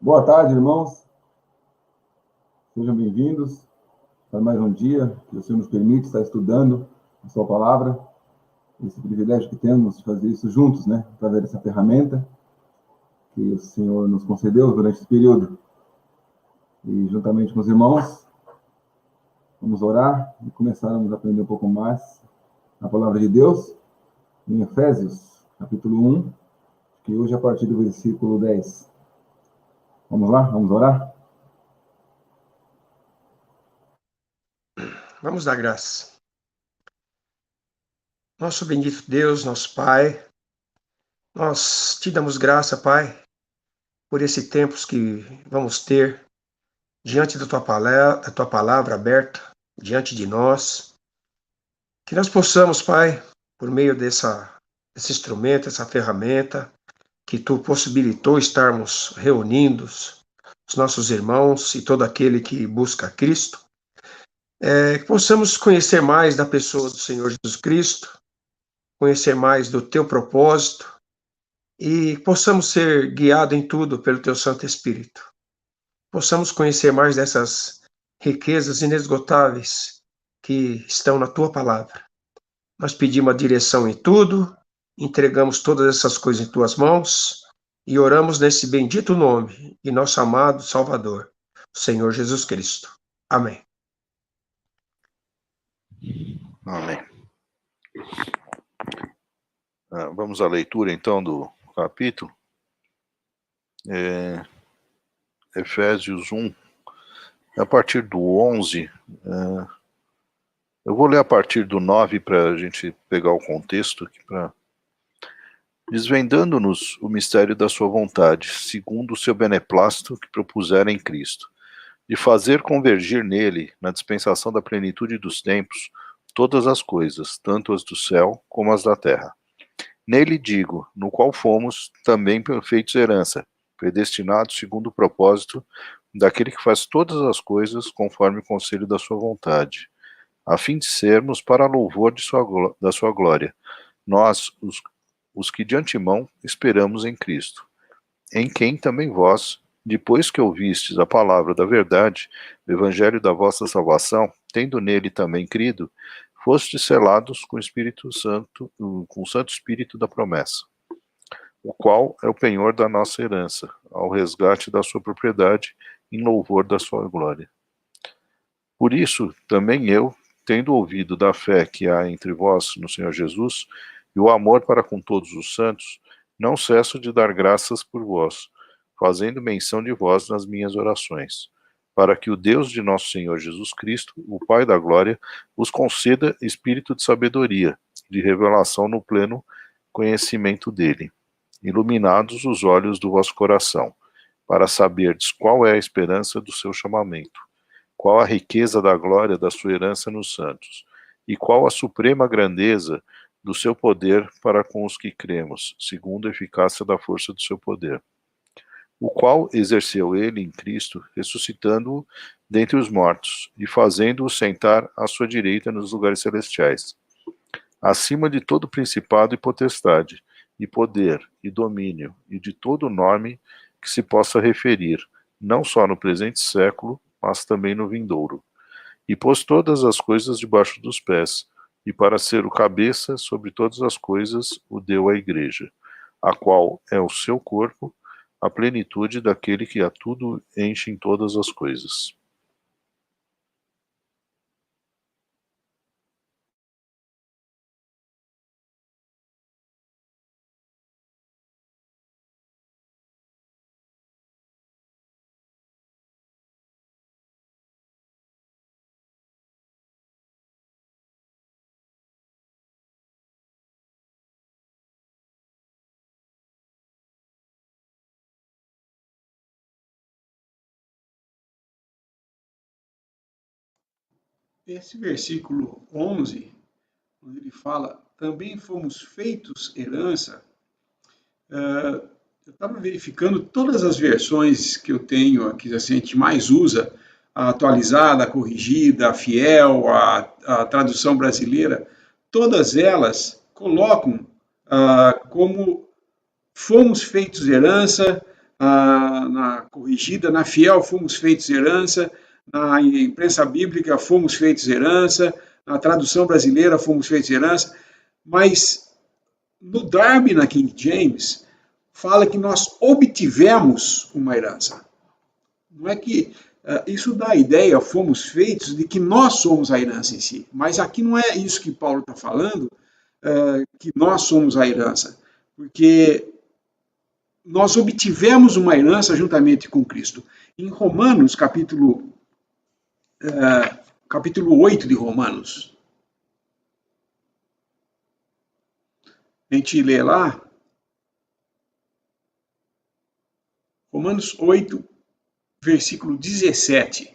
Boa tarde, irmãos. Sejam bem-vindos para mais um dia que o Senhor nos permite estar estudando a sua palavra. Esse privilégio que temos de fazer isso juntos, né? Através dessa ferramenta que o Senhor nos concedeu durante esse período. E juntamente com os irmãos, vamos orar e começarmos a aprender um pouco mais a palavra de Deus em Efésios, capítulo 1, que hoje é a partir do versículo 10. Vamos lá? Vamos orar? Vamos dar graça. Nosso bendito Deus, nosso Pai, nós te damos graça, Pai, por esse tempo que vamos ter diante da tua palavra aberta, diante de nós. Que nós possamos, Pai, por meio desse instrumento, essa ferramenta, que tu possibilitou estarmos reunidos, os nossos irmãos e todo aquele que busca Cristo, que possamos conhecer mais da pessoa do Senhor Jesus Cristo, conhecer mais do teu propósito e possamos ser guiados em tudo pelo teu Santo Espírito. Possamos conhecer mais dessas riquezas inesgotáveis que estão na tua palavra. Nós pedimos a direção em tudo, entregamos todas essas coisas em tuas mãos e oramos nesse bendito nome de nosso amado Salvador, o Senhor Jesus Cristo. Amém. Amém. Vamos à leitura, então, do capítulo. Efésios 1, a partir do 11. Eu vou ler a partir do 9 para a gente pegar o contexto aqui, desvendando-nos o mistério da sua vontade, segundo o seu beneplácito que propusera em Cristo, de fazer convergir nele, na dispensação da plenitude dos tempos, todas as coisas, tanto as do céu como as da terra. Nele digo, no qual fomos também feitos herança, predestinados segundo o propósito daquele que faz todas as coisas conforme o conselho da sua vontade, a fim de sermos para louvor da sua glória, nós, os que de antemão esperamos em Cristo, em quem também vós, depois que ouvistes a palavra da verdade, o evangelho da vossa salvação, tendo nele também crido, fostes selados com o Espírito Santo, com o Santo Espírito da promessa, o qual é o penhor da nossa herança, ao resgate da sua propriedade, em louvor da sua glória. Por isso, também eu, tendo ouvido da fé que há entre vós no Senhor Jesus, e o amor para com todos os santos, não cesso de dar graças por vós, fazendo menção de vós nas minhas orações, para que o Deus de nosso Senhor Jesus Cristo, o Pai da glória, vos conceda espírito de sabedoria, de revelação no pleno conhecimento dele, iluminados os olhos do vosso coração, para saberdes qual é a esperança do seu chamamento, qual a riqueza da glória da sua herança nos santos, e qual a suprema grandeza do seu poder para com os que cremos, segundo a eficácia da força do seu poder, o qual exerceu ele em Cristo, ressuscitando-o dentre os mortos, e fazendo-o sentar à sua direita nos lugares celestiais, acima de todo principado e potestade, e poder, e domínio, e de todo nome que se possa referir, não só no presente século, mas também no vindouro. E pôs todas as coisas debaixo dos pés, e para ser o cabeça sobre todas as coisas o deu à igreja, a qual é o seu corpo, a plenitude daquele que a tudo enche em todas as coisas. Esse versículo 11, onde ele fala, também fomos feitos herança, eu estava verificando todas as versões que eu tenho aqui, assim, a gente mais usa, a atualizada, a corrigida, a fiel, a tradução brasileira, todas elas colocam como fomos feitos herança, na Corrigida, na Fiel fomos feitos herança, na imprensa bíblica fomos feitos herança, na tradução brasileira fomos feitos herança, mas no Darby, na King James, fala que nós obtivemos uma herança. Não é que isso dá a ideia, fomos feitos, de que nós somos a herança em si. Mas aqui não é isso que Paulo está falando, que nós somos a herança. Porque nós obtivemos uma herança juntamente com Cristo. Em Romanos, capítulo 8 de Romanos, a gente lê lá, Romanos 8, versículo 17.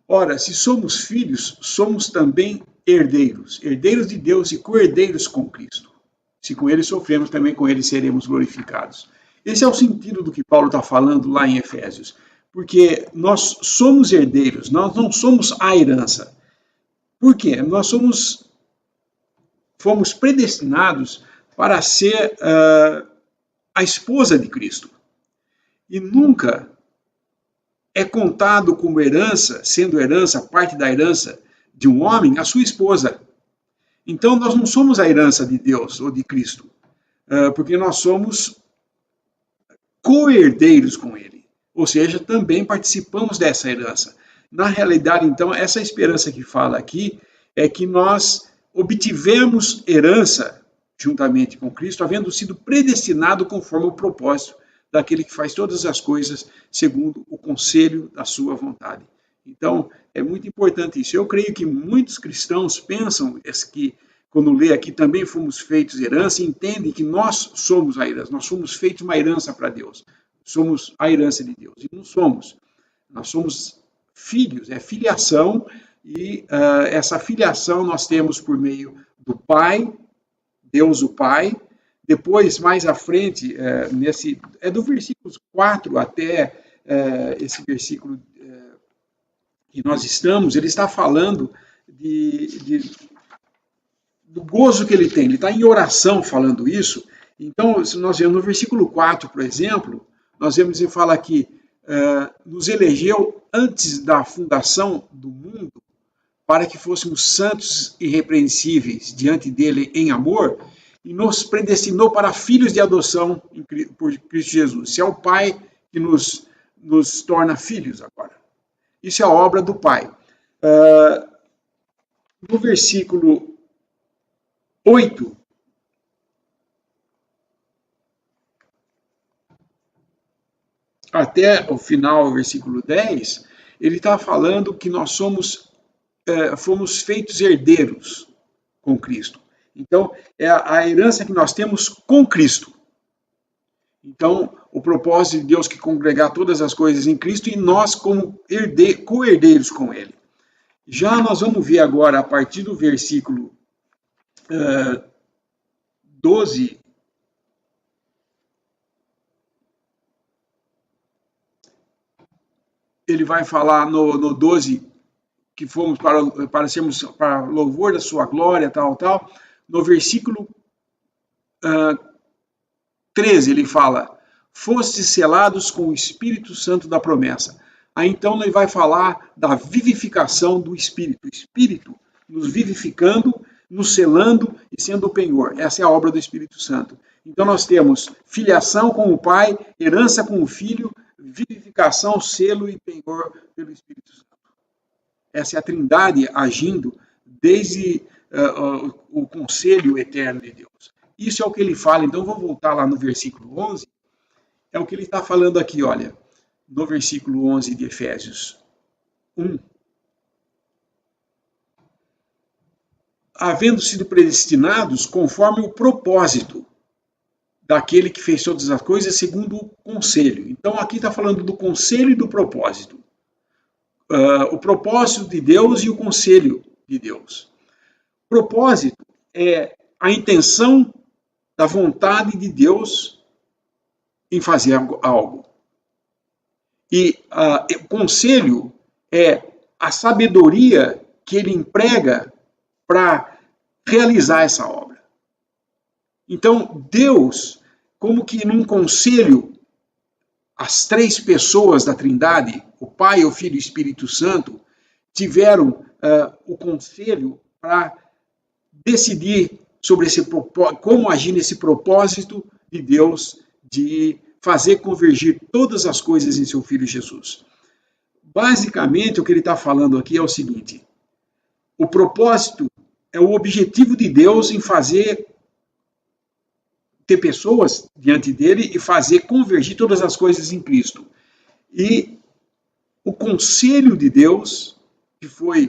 Ora, se somos filhos, somos também herdeiros, herdeiros de Deus e co-herdeiros com Cristo. Se com ele sofremos, também com ele seremos glorificados. Esse é o sentido do que Paulo está falando lá em Efésios. Porque nós somos herdeiros, nós não somos a herança. Por quê? Nós fomos predestinados para ser a esposa de Cristo. E nunca é contado como herança, sendo herança, parte da herança de um homem, a sua esposa. Então, nós não somos a herança de Deus ou de Cristo, porque nós somos co-herdeiros com Ele. Ou seja, também participamos dessa herança. Na realidade, então, essa esperança que fala aqui é que nós obtivemos herança juntamente com Cristo, havendo sido predestinado conforme o propósito daquele que faz todas as coisas segundo o conselho da sua vontade. Então, é muito importante isso. Eu creio que muitos cristãos pensam que, quando lê aqui, também fomos feitos herança, e entendem que nós somos a herança, nós somos feitos uma herança para Deus. Somos a herança de Deus. E não somos. Nós somos filhos, é filiação, e essa filiação nós temos por meio do Pai, Deus o Pai. Depois, mais à frente, do versículo 4 até esse versículo que nós estamos, ele está falando do gozo que ele tem. Ele está em oração falando isso. Então, se nós vemos no versículo 4, por exemplo, nós vemos que ele fala que nos elegeu antes da fundação do mundo para que fôssemos santos e irrepreensíveis diante dele em amor, e nos predestinou para filhos de adoção por Cristo Jesus. Isso é o Pai que nos torna filhos agora. Isso é a obra do Pai. No versículo 8, até o final, versículo 10, ele está falando que nós fomos feitos herdeiros com Cristo. Então, é a herança que nós temos com Cristo. Então, o propósito de Deus que congregar todas as coisas em Cristo e nós como co-herdeiros com Ele. Já nós vamos ver agora, a partir do versículo 12, ele vai falar no 12 que fomos para sermos para louvor da sua glória, tal. No versículo 13 ele fala: fostes selados com o Espírito Santo da promessa. Aí então ele vai falar da vivificação do Espírito. O Espírito nos vivificando, nos selando e sendo o penhor. Essa é a obra do Espírito Santo. Então nós temos filiação com o Pai, herança com o Filho, vivificação, selo e penhor pelo Espírito Santo. Essa é a Trindade agindo desde o conselho eterno de Deus. Isso é o que ele fala. Então, vou voltar lá no versículo 11. É o que ele está falando aqui, olha. No versículo 11 de Efésios 1. Havendo sido predestinados conforme o propósito daquele que fez todas as coisas segundo o conselho. Então, aqui está falando do conselho e do propósito. O propósito de Deus e o conselho de Deus. Propósito é a intenção da vontade de Deus em fazer algo. E o conselho é a sabedoria que ele emprega para realizar essa obra. Então, Deus como que num conselho, as três pessoas da Trindade, o Pai, o Filho e o Espírito Santo, tiveram o conselho para decidir sobre como agir nesse propósito de Deus de fazer convergir todas as coisas em seu Filho Jesus. Basicamente, o que ele está falando aqui é o seguinte: o propósito é o objetivo de Deus em ter pessoas diante dele e fazer convergir todas as coisas em Cristo. E o conselho de Deus, que foi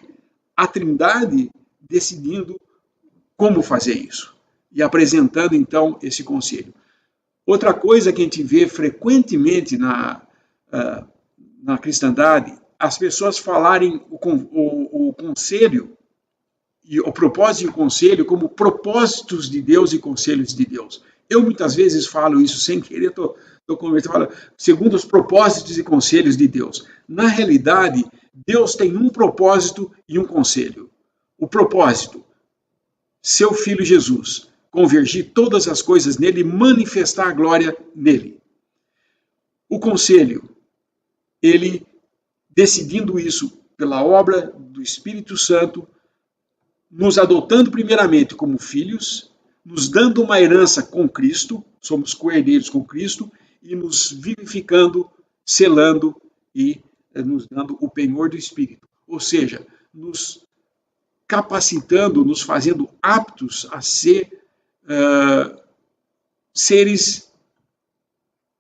a Trindade decidindo como fazer isso e apresentando então esse conselho. Outra coisa que a gente vê frequentemente na cristandade, as pessoas falarem o conselho e o propósito e o conselho como propósitos de Deus e conselhos de Deus. Eu muitas vezes falo isso sem querer, estou conversando, segundo os propósitos e conselhos de Deus. Na realidade, Deus tem um propósito e um conselho. O propósito, seu Filho Jesus, convergir todas as coisas nele, manifestar a glória nele. O conselho, ele decidindo isso pela obra do Espírito Santo, nos adotando primeiramente como filhos, nos dando uma herança com Cristo, somos co-herdeiros com Cristo, e nos vivificando, selando e nos dando o penhor do Espírito. Ou seja, nos capacitando, nos fazendo aptos a ser seres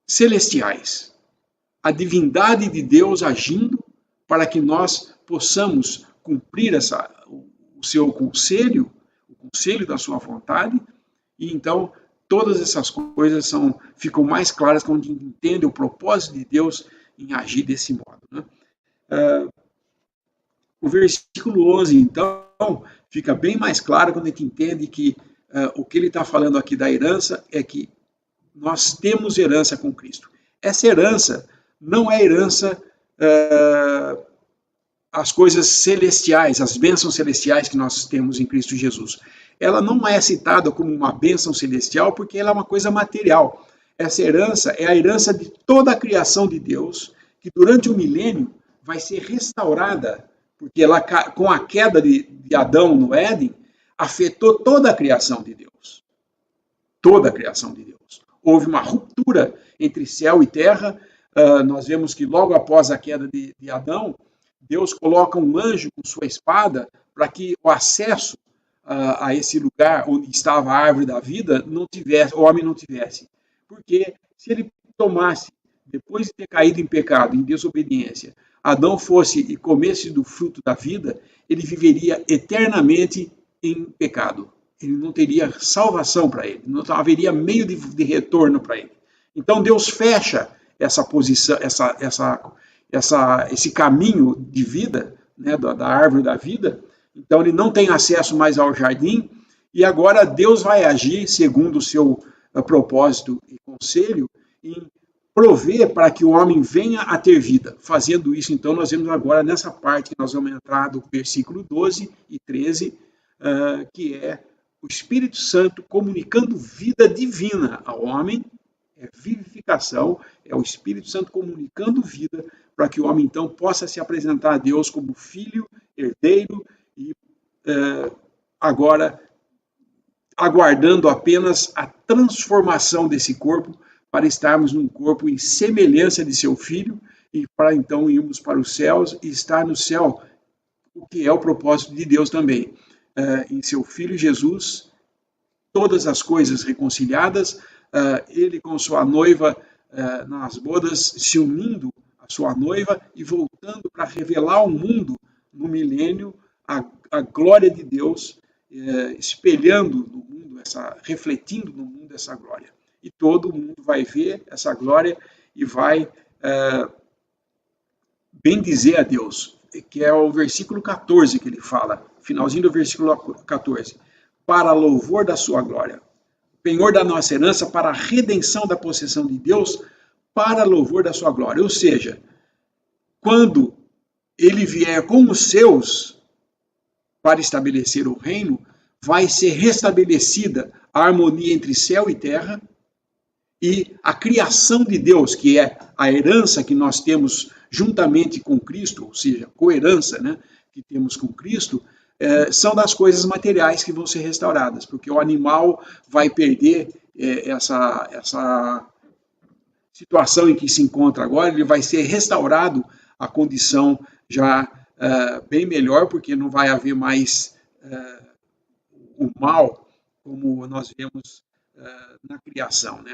celestiais. A divindade de Deus agindo para que nós possamos cumprir o seu conselho, o conselho da sua vontade, e então todas essas coisas ficam mais claras quando a gente entende o propósito de Deus em agir desse modo. Né? O versículo 11, então, fica bem mais claro quando a gente entende que o que ele está falando aqui da herança é que nós temos herança com Cristo. Essa herança não é herança as coisas celestiais, as bênçãos celestiais que nós temos em Cristo Jesus. Ela não é citada como uma bênção celestial porque ela é uma coisa material. Essa herança é a herança de toda a criação de Deus, que durante o milênio vai ser restaurada, porque ela, com a queda de Adão no Éden, afetou toda a criação de Deus. Toda a criação de Deus. Houve uma ruptura entre céu e terra. Nós vemos que logo após a queda de Adão, Deus coloca um anjo com sua espada para que o acesso a esse lugar onde estava a árvore da vida o homem não tivesse. Porque se ele tomasse, depois de ter caído em pecado, em desobediência, Adão fosse e comesse do fruto da vida, ele viveria eternamente em pecado. Ele não teria salvação para ele, não haveria meio de retorno para ele. Então Deus fecha essa posição, esse caminho de vida, né, da árvore da vida. Então ele não tem acesso mais ao jardim, e agora Deus vai agir segundo o seu propósito e conselho em prover para que o homem venha a ter vida. Fazendo isso, então, nós vemos agora nessa parte que nós vamos entrar do versículo 12 e 13, que é o Espírito Santo comunicando vida divina ao homem, é vivificação, é o Espírito Santo comunicando vida para que o homem, então, possa se apresentar a Deus como filho, herdeiro, e agora aguardando apenas a transformação desse corpo para estarmos num corpo em semelhança de seu Filho e para então irmos para os céus e estar no céu, o que é o propósito de Deus também. Em seu Filho Jesus, todas as coisas reconciliadas, ele com sua noiva nas bodas, se unindo à sua noiva e voltando para revelar ao mundo no milênio a glória de Deus, espelhando no mundo, refletindo no mundo essa glória. E todo mundo vai ver essa glória e vai bendizer a Deus, que é o versículo 14 que ele fala, finalzinho do versículo 14, para louvor da sua glória, penhor da nossa herança, para a redenção da possessão de Deus, para louvor da sua glória. Ou seja, quando ele vier com os seus para estabelecer o reino, vai ser restabelecida a harmonia entre céu e terra, e a criação de Deus, que é a herança que nós temos juntamente com Cristo, ou seja, coherança, né, que temos com Cristo, são das coisas materiais que vão ser restauradas, porque o animal vai perder essa situação em que se encontra agora, ele vai ser restaurado à condição já bem melhor, porque não vai haver mais o mal como nós vemos na criação, né?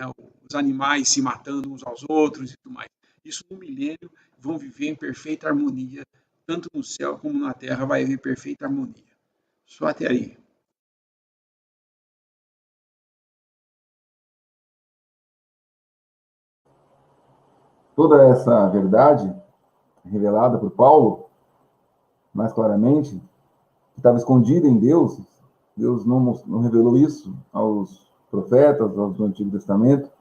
Os animais se matando uns aos outros e tudo mais. Isso no milênio vão viver em perfeita harmonia, tanto no céu como na terra vai haver perfeita harmonia. Só até aí. Toda essa verdade revelada por Paulo, mais claramente, que estava escondida em Deus, Deus não revelou isso aos profetas, aos do Antigo Testamento,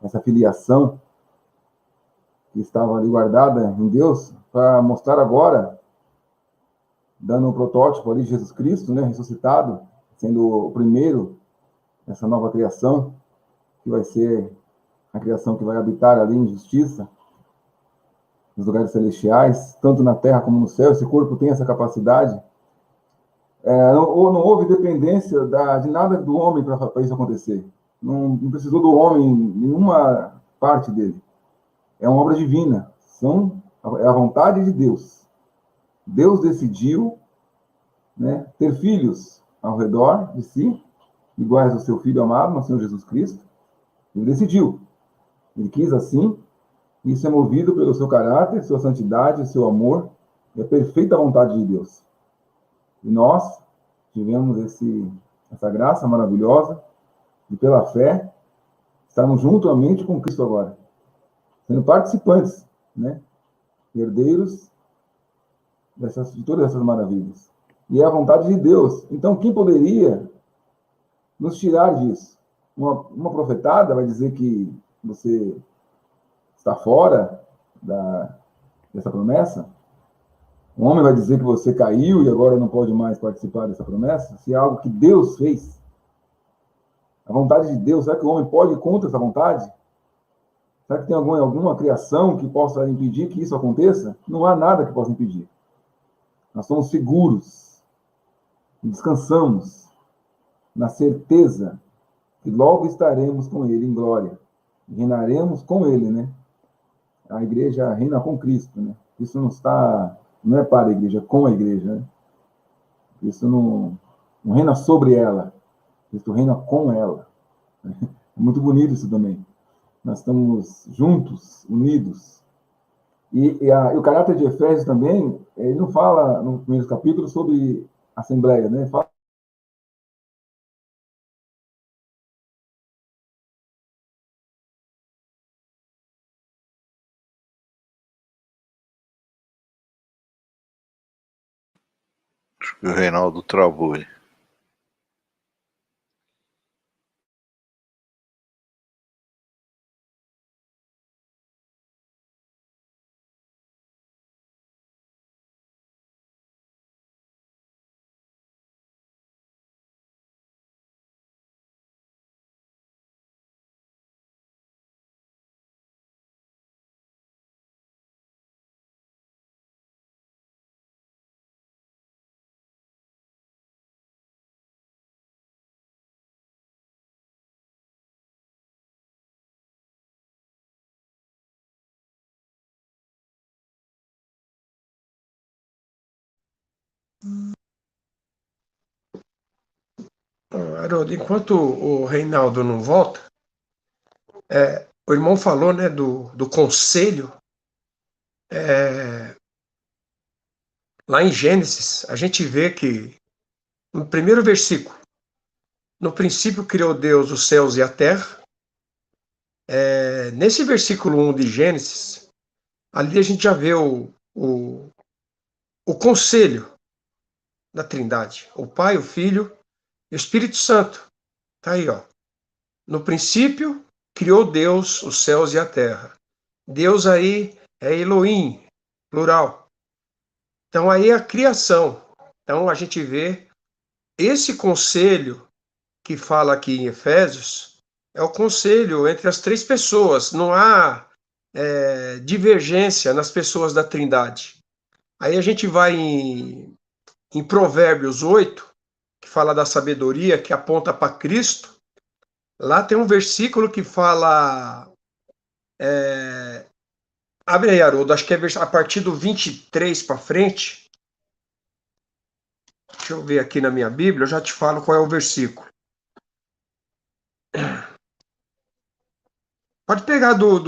essa filiação que estava ali guardada em Deus, para mostrar agora, dando um protótipo ali de Jesus Cristo, né, ressuscitado, sendo o primeiro dessa nova criação, que vai ser a criação que vai habitar ali em justiça, nos lugares celestiais, tanto na terra como no céu. Esse corpo tem essa capacidade. Não houve dependência de nada do homem para isso acontecer. Não precisou do homem em nenhuma parte dele. É uma obra divina. É a vontade de Deus. Deus decidiu, né, ter filhos ao redor de si, iguais ao seu Filho amado, nosso Senhor Jesus Cristo. Ele decidiu. Ele quis assim. Isso é movido pelo seu caráter, sua santidade, seu amor, e a perfeita vontade de Deus. E nós tivemos essa graça maravilhosa de, pela fé, estarmos juntamente com Cristo agora, sendo participantes, né, herdeiros de todas essas maravilhas. E é a vontade de Deus. Então, quem poderia nos tirar disso? Uma profetada vai dizer que você está fora dessa promessa? Um homem vai dizer que você caiu e agora não pode mais participar dessa promessa? Se é algo que Deus fez, a vontade de Deus, será que o homem pode ir contra essa vontade? Será que tem alguma criação que possa impedir que isso aconteça? Não há nada que possa impedir. Nós somos seguros e descansamos na certeza que logo estaremos com Ele em glória. E reinaremos com Ele, né? A igreja reina com Cristo, né? Isso não é para a igreja, é com a igreja, né? Isso não reina sobre ela, Cristo reina com ela. É muito bonito isso também. Nós estamos juntos, unidos. E o caráter de Efésios também, ele não fala no primeiro capítulo sobre assembleia, né? Ele fala O Reinaldo travou aí. Haroldo, enquanto o Reinaldo não volta, o irmão falou, né, do conselho. Lá em Gênesis, a gente vê que, no primeiro versículo, no princípio criou Deus os céus e a terra. Nesse versículo 1 de Gênesis, ali a gente já vê o conselho da Trindade, o Pai, o Filho e o Espírito Santo. Tá aí, ó. No princípio, criou Deus os céus e a terra. Deus aí é Elohim, plural. Então aí é a criação. Então a gente vê esse conselho que fala aqui em Efésios, É o conselho entre as três pessoas. Não há divergência nas pessoas da Trindade. Aí a gente vai em Provérbios 8, que fala da sabedoria, que aponta para Cristo. Lá tem um versículo que fala. Abre aí, Haroldo, acho que é a partir do 23 para frente. Deixa eu ver aqui na minha Bíblia, eu já te falo qual é o versículo. Pode pegar do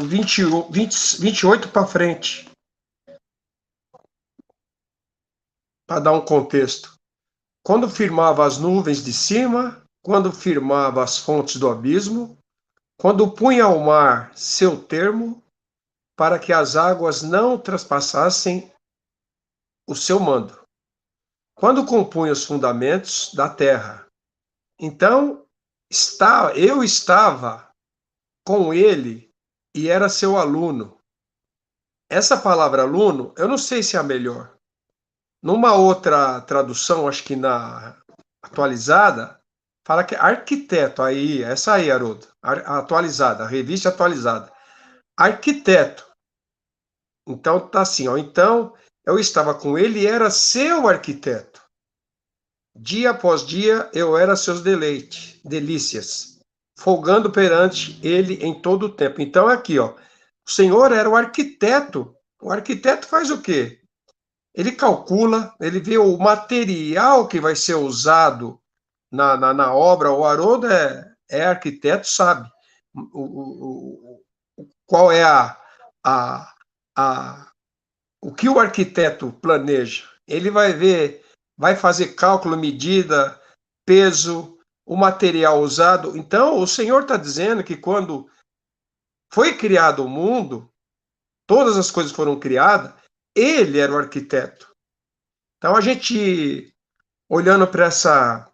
28 para frente, para dar um contexto. Quando firmava as nuvens de cima, quando firmava as fontes do abismo, quando punha ao mar seu termo, para que as águas não traspassassem o seu mando, quando compunha os fundamentos da terra. Então, eu estava com ele e era seu aluno. Essa palavra aluno, eu não sei se é a melhor. Numa outra tradução, acho que na atualizada, fala que é arquiteto. Aí, essa aí, Haroldo, atualizada, a revista atualizada. Arquiteto. Então tá assim, ó. Então eu estava com ele e era seu arquiteto. Dia após dia eu era seus delícias, folgando perante ele em todo o tempo. Então aqui, ó. O Senhor era o arquiteto. O arquiteto faz o quê? Ele calcula, ele vê o material que vai ser usado na obra. O Haroldo é arquiteto, sabe qual é a, o que o arquiteto planeja. Ele vai ver, vai fazer cálculo, medida, peso, o material usado. Então, o Senhor está dizendo que quando foi criado o mundo, todas as coisas foram criadas, ele era o arquiteto. Então, a gente, olhando para essa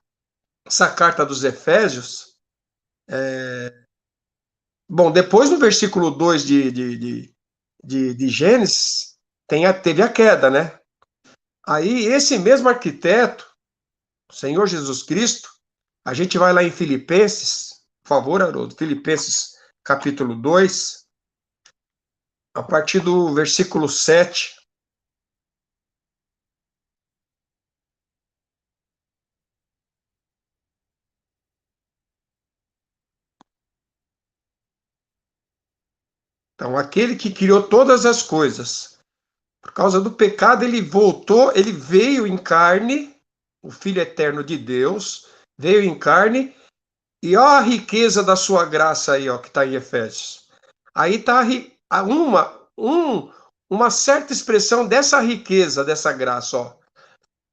carta dos Efésios, bom, depois no versículo 2 de Gênesis, teve a queda, né? Aí, esse mesmo arquiteto, o Senhor Jesus Cristo, a gente vai lá em Filipenses, por favor, Haroldo, Filipenses capítulo 2, a partir do versículo 7. Então, aquele que criou todas as coisas, por causa do pecado, ele voltou, ele veio em carne, o Filho eterno de Deus, veio em carne, e ó a riqueza da sua graça aí, ó, que está em Efésios. Aí está uma certa expressão dessa riqueza, dessa graça, ó,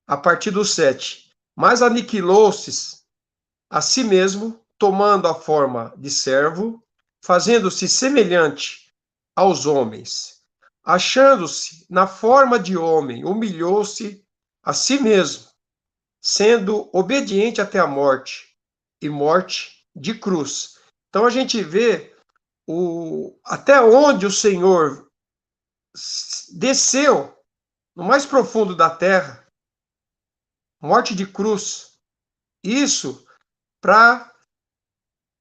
a partir do 7. Mas aniquilou-se a si mesmo, tomando a forma de servo, fazendo-se semelhante aos homens. Achando-se na forma de homem, humilhou-se a si mesmo, sendo obediente até a morte, e morte de cruz. Então a gente vê até onde o Senhor desceu no mais profundo da terra, morte de cruz. Isso para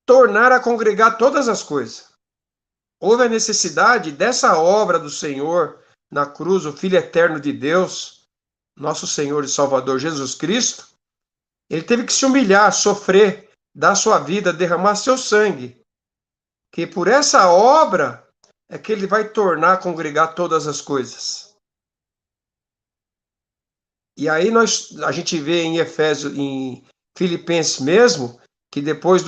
tornar a congregar todas as coisas. Houve a necessidade dessa obra do Senhor na cruz, o Filho eterno de Deus, nosso Senhor e Salvador Jesus Cristo. Ele teve que se humilhar, sofrer, dar sua vida, derramar seu sangue. Que por essa obra é que ele vai tornar a congregar todas as coisas. E aí a gente vê em Efésios, em Filipenses mesmo, que depois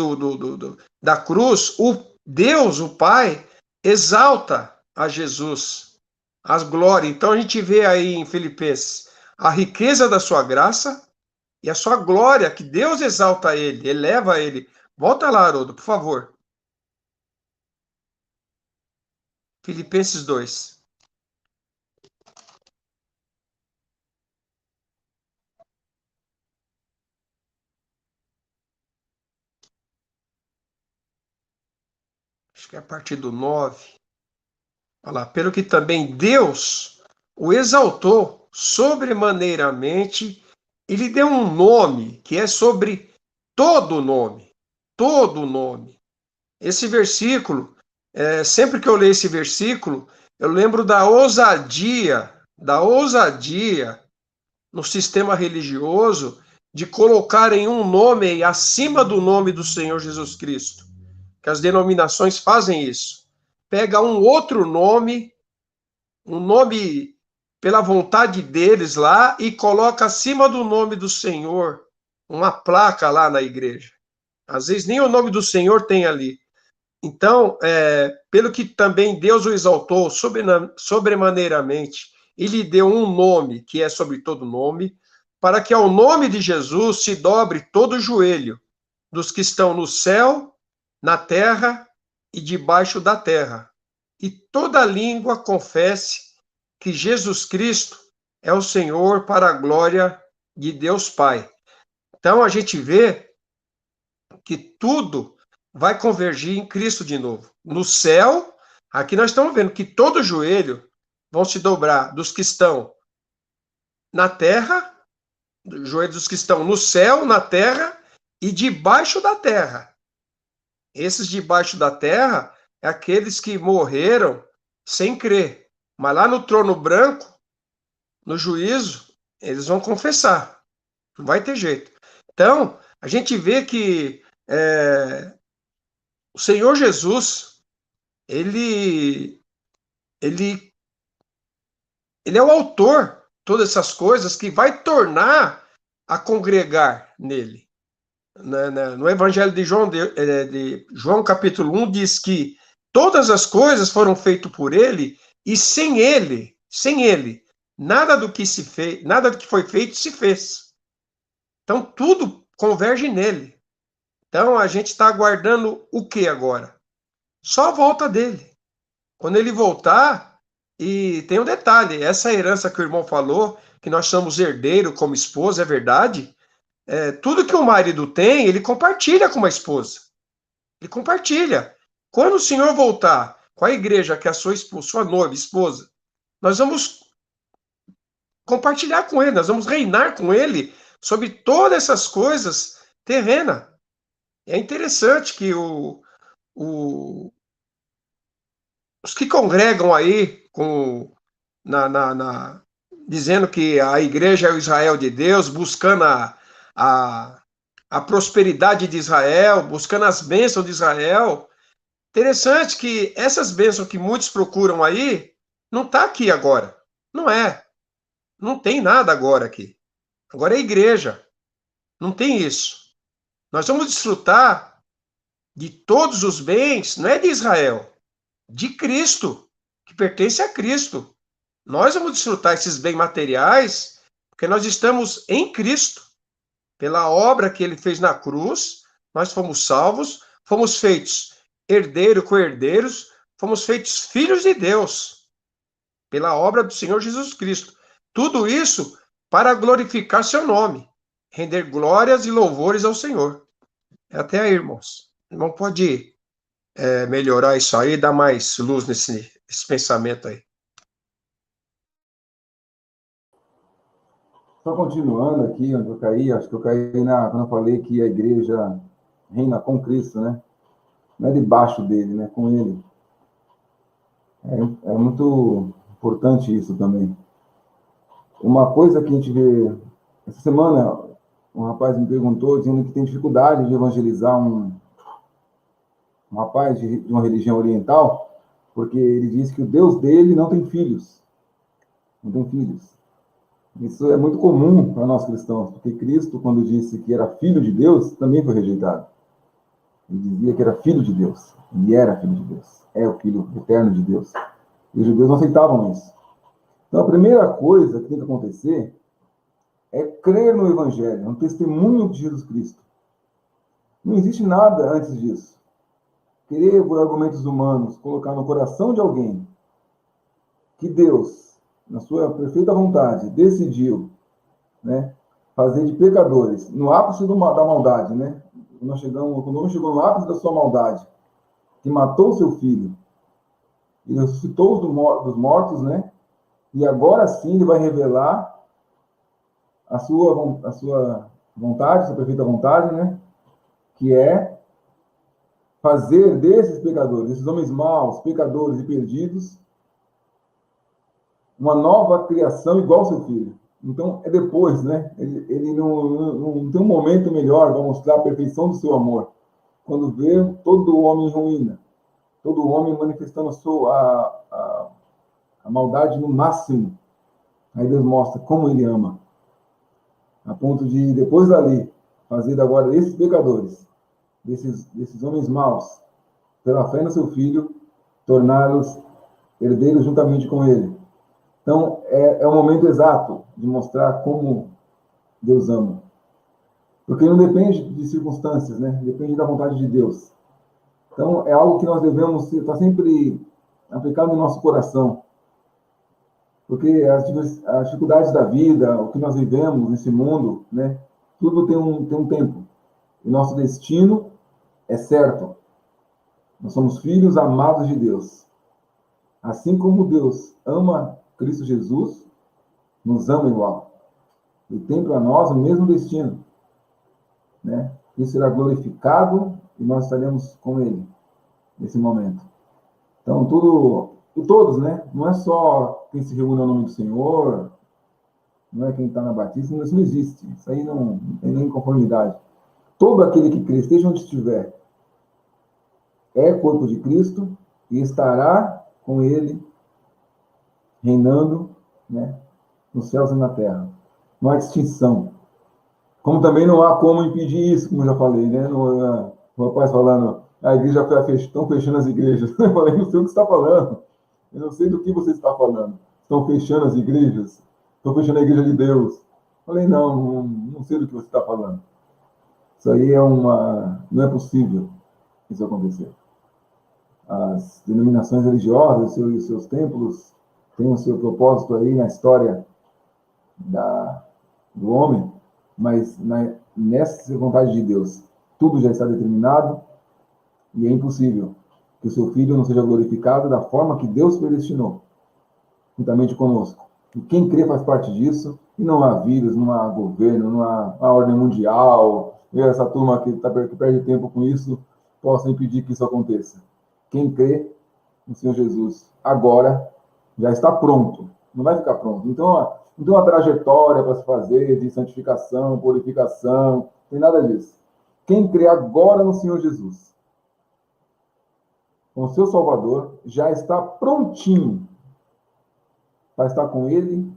da cruz, o Deus, o Pai, exalta a Jesus, as glórias. Então a gente vê aí em Filipenses a riqueza da sua graça e a sua glória, que Deus exalta ele, eleva ele. Volta lá, Haroldo, por favor. Filipenses 2. Acho que é a partir do 9. Olha lá, pelo que também Deus o exaltou sobremaneiramente e lhe deu um nome que é sobre todo nome. todo o nome. Esse versículo, sempre que eu leio esse versículo, eu lembro da ousadia no sistema religioso de colocarem um nome acima do nome do Senhor Jesus Cristo. Que as denominações fazem isso. Pega um outro nome, um nome pela vontade deles lá, e coloca acima do nome do Senhor uma placa lá na igreja. Às vezes nem o nome do Senhor tem ali. Então, pelo que também Deus o exaltou sobremaneiramente, e lhe deu um nome que é sobre todo nome, para que ao nome de Jesus se dobre todo o joelho dos que estão no céu, na terra e debaixo da terra, e toda língua confesse que Jesus Cristo é o Senhor, para a glória de Deus Pai. Então a gente vê que tudo vai convergir em Cristo de novo. No céu, aqui nós estamos vendo que todo joelho vão se dobrar dos que estão na terra, joelhos dos que estão no céu, na terra e debaixo da terra. Esses debaixo da terra é aqueles que morreram sem crer. Mas lá no trono branco, no juízo, eles vão confessar. Não vai ter jeito. Então, a gente vê que o Senhor Jesus, ele é o autor de todas essas coisas que vai tornar a congregar nele. No Evangelho de João capítulo 1, diz que todas as coisas foram feitas por ele, e sem ele, nada do que foi feito se fez. Então tudo converge nele. Então a gente está aguardando o que agora? Só a volta dele. Quando ele voltar, e tem um detalhe, essa herança que o irmão falou, que nós somos herdeiro como esposa, é verdade. Tudo que o marido tem, ele compartilha com a esposa. Ele compartilha. Quando o Senhor voltar com a igreja, que é a sua noiva, esposa, nós vamos compartilhar com ele, nós vamos reinar com ele sobre todas essas coisas terrenas. É interessante que os que congregam aí dizendo que a igreja é o Israel de Deus, buscando a prosperidade de Israel, buscando as bênçãos de Israel. Interessante que essas bênçãos que muitos procuram aí, não está aqui agora. Não é. Não tem nada agora aqui. Agora é igreja. Não tem isso. Nós vamos desfrutar de todos os bens, não é de Israel, de Cristo, que pertence a Cristo. Nós vamos desfrutar esses bens materiais porque nós estamos em Cristo. Pela obra que ele fez na cruz, nós fomos salvos, fomos feitos herdeiros, co-herdeiros, fomos feitos filhos de Deus, pela obra do Senhor Jesus Cristo. Tudo isso para glorificar seu nome, render glórias e louvores ao Senhor. Até aí, irmãos. O irmão pode melhorar isso aí, dar mais luz nesse pensamento aí. Só continuando aqui onde eu caí, acho que eu caí quando eu falei que a igreja reina com Cristo, né? Não é debaixo dele, né? Com ele. É muito importante isso também. Uma coisa que a gente vê... Essa semana, um rapaz me perguntou, dizendo que tem dificuldade de evangelizar um rapaz de uma religião oriental, porque ele diz que o Deus dele não tem filhos. Não tem filhos. Isso é muito comum para nós cristãos, porque Cristo, quando disse que era filho de Deus, também foi rejeitado. Ele dizia que era filho de Deus. Ele era filho de Deus. É o filho eterno de Deus. E os judeus não aceitavam isso. Então, a primeira coisa que tem que acontecer é crer no Evangelho, no testemunho de Jesus Cristo. Não existe nada antes disso. Querer, por argumentos humanos, colocar no coração de alguém que Deus, na sua perfeita vontade, decidiu, né, fazer de pecadores, no ápice da maldade, né? Quando um chegou no ápice da sua maldade, que matou seu filho, e ressuscitou dos mortos, né? E agora sim ele vai revelar a sua vontade, a sua perfeita vontade, né? Que é fazer desses pecadores, desses homens maus, pecadores e perdidos, uma nova criação igual ao seu filho. Então, é depois, né? Ele não tem um momento melhor para mostrar a perfeição do seu amor. Quando vê todo o homem em ruína, todo o homem manifestando a maldade no máximo, aí Deus mostra como ele ama. A ponto de, depois dali, fazer agora esses pecadores, desses homens maus, pela fé no seu filho, torná-los herdeiros juntamente com ele. Então, é o momento exato de mostrar como Deus ama. Porque não depende de circunstâncias, né? Depende da vontade de Deus. Então, é algo que nós devemos estar sempre aplicado no nosso coração. Porque as dificuldades da vida, o que nós vivemos nesse mundo, né? Tudo tem um tempo. O nosso destino é certo. Nós somos filhos amados de Deus. Assim como Deus ama Cristo Jesus, nos ama igual. Ele tem para nós o mesmo destino, né? Ele será glorificado e nós estaremos com Ele nesse momento. Então, todos, né? Não é só quem se reúne ao nome do Senhor, não é quem está na batismo, isso não existe. Isso aí não tem nem conformidade. Todo aquele que crê, esteja onde estiver, é corpo de Cristo e estará com Ele reinando, né, nos céus e na terra. Não há distinção. Como também não há como impedir isso, como eu já falei, né? O rapaz falando, a igreja estão fechando as igrejas. Eu falei, não sei o que você está falando. Eu não sei do que você está falando. Estão fechando as igrejas. Estão fechando a igreja de Deus. Eu falei, não sei do que você está falando. Isso aí não é possível isso acontecer. As denominações religiosas, seus templos, têm o seu propósito aí na história do homem, mas nessa vontade de Deus, tudo já está determinado e é impossível que o seu filho não seja glorificado da forma que Deus predestinou, juntamente conosco. E quem crê faz parte disso, e não há vírus, não há governo, não há ordem mundial, e essa turma que perde tempo com isso, possa impedir que isso aconteça. Quem crê no Senhor Jesus agora já está pronto, não vai ficar pronto. Então, não tem uma trajetória para se fazer de santificação, purificação, não tem nada disso. Quem crê agora no Senhor Jesus, com o seu Salvador, já está prontinho para estar com Ele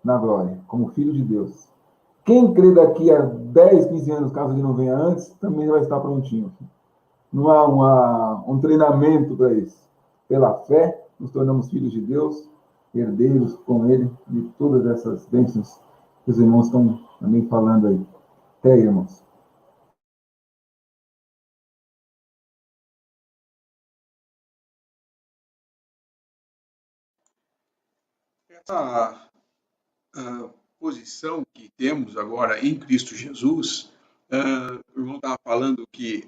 na glória, como Filho de Deus. Quem crê daqui a 10, 15 anos, caso ele não venha antes, também vai estar prontinho. Não há um treinamento para isso. Pela fé, nos tornamos filhos de Deus, herdeiros com Ele de todas essas bênçãos que os irmãos estão também falando aí. Até aí, irmãos. Essa posição que temos agora em Cristo Jesus, o irmão estava falando que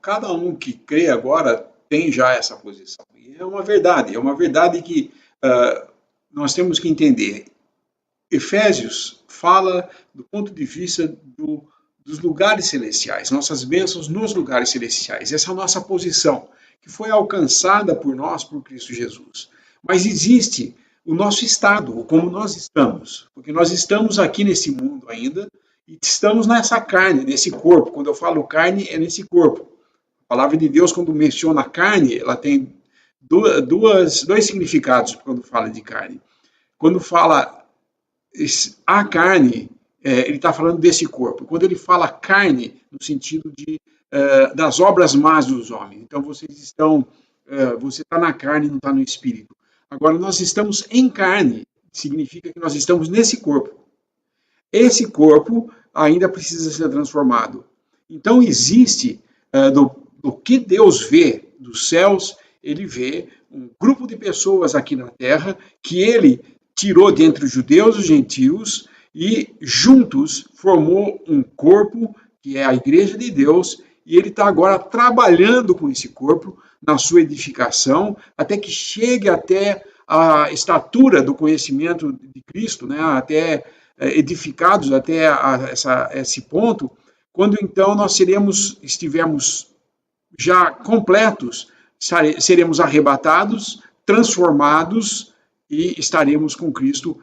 cada um que crê agora tem já essa posição. E é uma verdade que nós temos que entender. Efésios fala do ponto de vista dos lugares celestiais, nossas bênçãos nos lugares celestiais. Essa é a nossa posição, que foi alcançada por nós, por Cristo Jesus. Mas existe o nosso estado, como nós estamos, porque nós estamos aqui nesse mundo ainda, e estamos nessa carne, nesse corpo. Quando eu falo carne, é nesse corpo. A palavra de Deus, quando menciona carne, ela tem dois significados quando fala de carne. Quando fala a carne, ele está falando desse corpo. Quando ele fala carne, no sentido das obras más dos homens. Então, você está na carne, não está no espírito. Agora, nós estamos em carne, significa que nós estamos nesse corpo. Esse corpo ainda precisa ser transformado. Então, existe, do que Deus vê dos céus, ele vê um grupo de pessoas aqui na terra que ele tirou dentre os judeus e os gentios e juntos formou um corpo que é a igreja de Deus, e ele está agora trabalhando com esse corpo na sua edificação, até que chegue até a estatura do conhecimento de Cristo, né, até edificados até esse ponto, quando então nós estivermos já completos, seremos arrebatados, transformados e estaremos com Cristo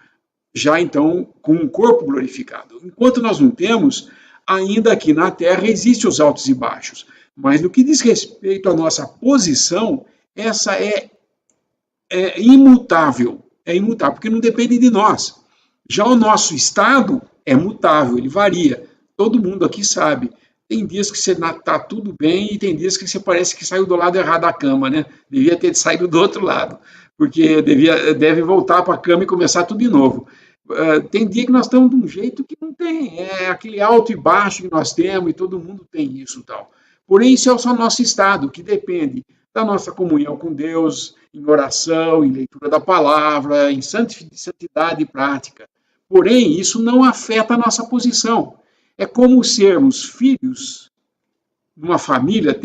já então com um corpo glorificado. Enquanto nós não temos, ainda aqui na Terra existem os altos e baixos, mas no que diz respeito à nossa posição, essa é imutável, porque não depende de nós. Já o nosso estado é mutável, ele varia. Todo mundo aqui sabe. Tem dias que você está tudo bem e tem dias que você parece que saiu do lado errado da cama, né? Devia ter saído do outro lado, porque deve voltar para a cama e começar tudo de novo. Tem dia que nós estamos de um jeito que não tem, é aquele alto e baixo que nós temos e todo mundo tem isso e tal. Porém, isso é só o nosso estado, que depende da nossa comunhão com Deus, em oração, em leitura da palavra, em santidade e prática. Porém, isso não afeta a nossa posição. É como sermos filhos numa família,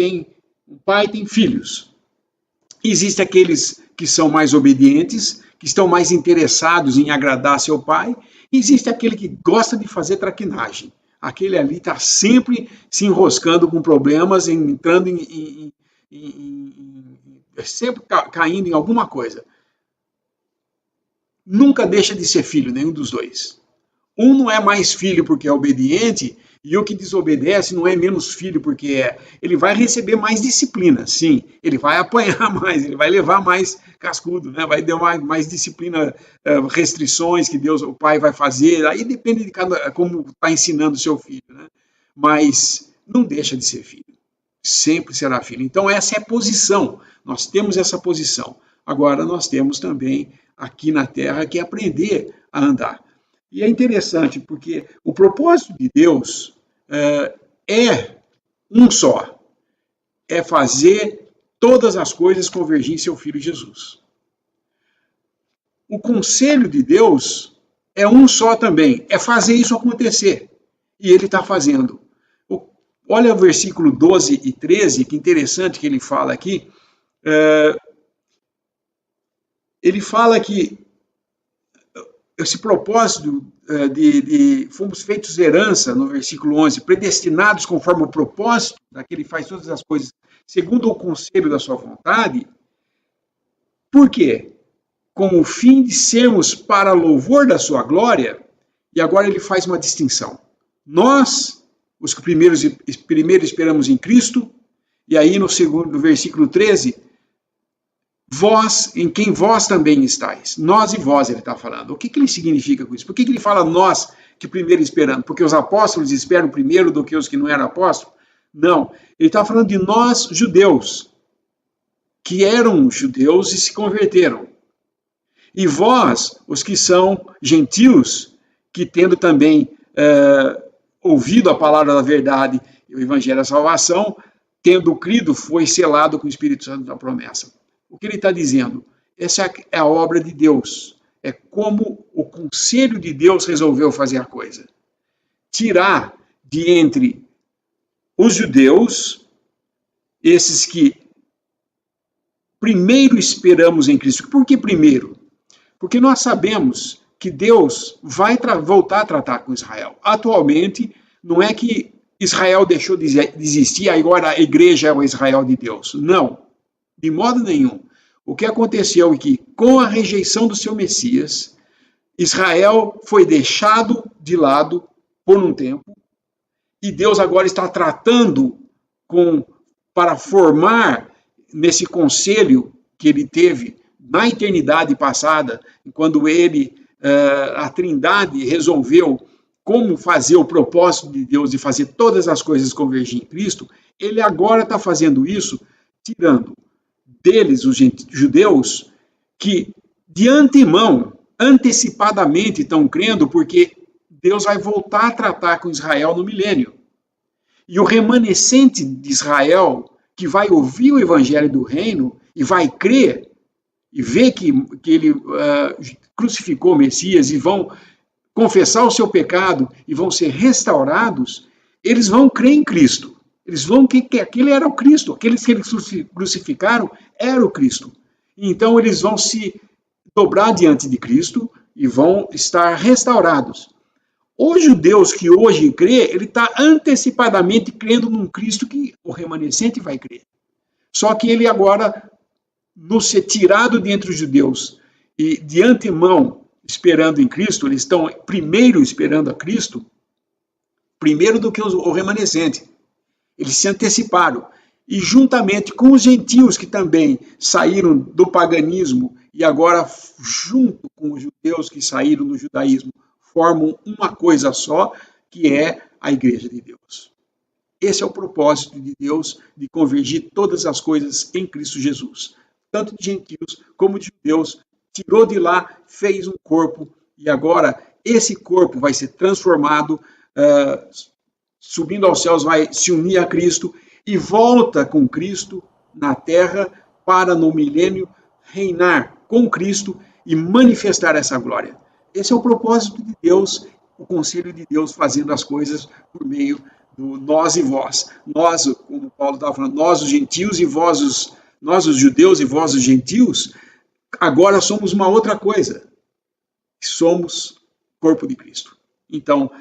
um pai tem filhos. Existem aqueles que são mais obedientes, que estão mais interessados em agradar seu pai, e existe aquele que gosta de fazer traquinagem. Aquele ali está sempre se enroscando com problemas, entrando sempre caindo em alguma coisa. Nunca deixa de ser filho, nenhum dos dois. Um não é mais filho porque é obediente, e o que desobedece não é menos filho porque ele vai receber mais disciplina, sim. Ele vai apanhar mais, ele vai levar mais cascudo, né? Vai dar mais disciplina, restrições que Deus, o pai, vai fazer. Aí depende de como está ensinando o seu filho, né? Mas não deixa de ser filho. Sempre será filho. Então essa é a posição. Nós temos essa posição. Agora nós temos também aqui na Terra que aprender a andar. E é interessante porque o propósito de Deus é um só. É fazer todas as coisas convergir em seu Filho Jesus. O conselho de Deus é um só também. É fazer isso acontecer. E ele está fazendo. Olha o versículo 12 e 13, que interessante que ele fala aqui. Ele fala que esse propósito fomos feitos herança, no versículo 11, predestinados conforme o propósito daquele que faz todas as coisas, segundo o conselho da sua vontade. Por quê? Com o fim de sermos para louvor da sua glória, e agora ele faz uma distinção. Nós, os que primeiro esperamos em Cristo, e aí no versículo 13, vós, em quem vós também estáis. Nós e vós, ele está falando. O que ele significa com isso? Por que ele fala nós que primeiro esperamos? Porque os apóstolos esperam primeiro do que os que não eram apóstolos? Não. Ele está falando de nós, judeus, que eram judeus e se converteram. E vós, os que são gentios, que tendo também ouvido a palavra da verdade e o evangelho da salvação, tendo crido, foi selado com o Espírito Santo da promessa. O que ele está dizendo? Essa é a obra de Deus. É como o conselho de Deus resolveu fazer a coisa. Tirar de entre os judeus, esses que primeiro esperamos em Cristo. Por que primeiro? Porque nós sabemos que Deus vai voltar a tratar com Israel. Atualmente, não é que Israel deixou de existir, agora a igreja é o Israel de Deus. Não. De modo nenhum. O que aconteceu é que, com a rejeição do seu Messias, Israel foi deixado de lado por um tempo, e Deus agora está tratando para formar nesse conselho que ele teve na eternidade passada, quando a Trindade resolveu como fazer o propósito de Deus de fazer todas as coisas convergir em Cristo, ele agora está fazendo isso, tirando deles, os judeus, que de antemão, antecipadamente estão crendo, porque Deus vai voltar a tratar com Israel no milênio. E o remanescente de Israel, que vai ouvir o evangelho do reino e vai crer, e ver que ele crucificou o Messias, e vão confessar o seu pecado, e vão ser restaurados, eles vão crer em Cristo. Eles vão que aquele era o Cristo, aqueles que eles crucificaram era o Cristo. Então eles vão se dobrar diante de Cristo e vão estar restaurados. Os judeus que hoje crê, ele está antecipadamente crendo num Cristo que o remanescente vai crer. Só que ele agora, no ser tirado de entre os judeus e de antemão esperando em Cristo, eles estão primeiro esperando a Cristo, primeiro do que o remanescente. Eles se anteciparam. E juntamente com os gentios que também saíram do paganismo e agora, junto com os judeus que saíram do judaísmo, formam uma coisa só, que é a Igreja de Deus. Esse é o propósito de Deus, de convergir todas as coisas em Cristo Jesus. Tanto de gentios como de judeus, tirou de lá, fez um corpo, e agora esse corpo vai ser transformado, subindo aos céus, vai se unir a Cristo, e volta com Cristo na terra para, no milênio, reinar com Cristo e manifestar essa glória. Esse é o propósito de Deus, o conselho de Deus fazendo as coisas por meio do nós e vós. Nós, como Paulo estava falando, nós os gentios e vós nós os judeus e vós os gentios, agora somos uma outra coisa. Somos corpo de Cristo. Então,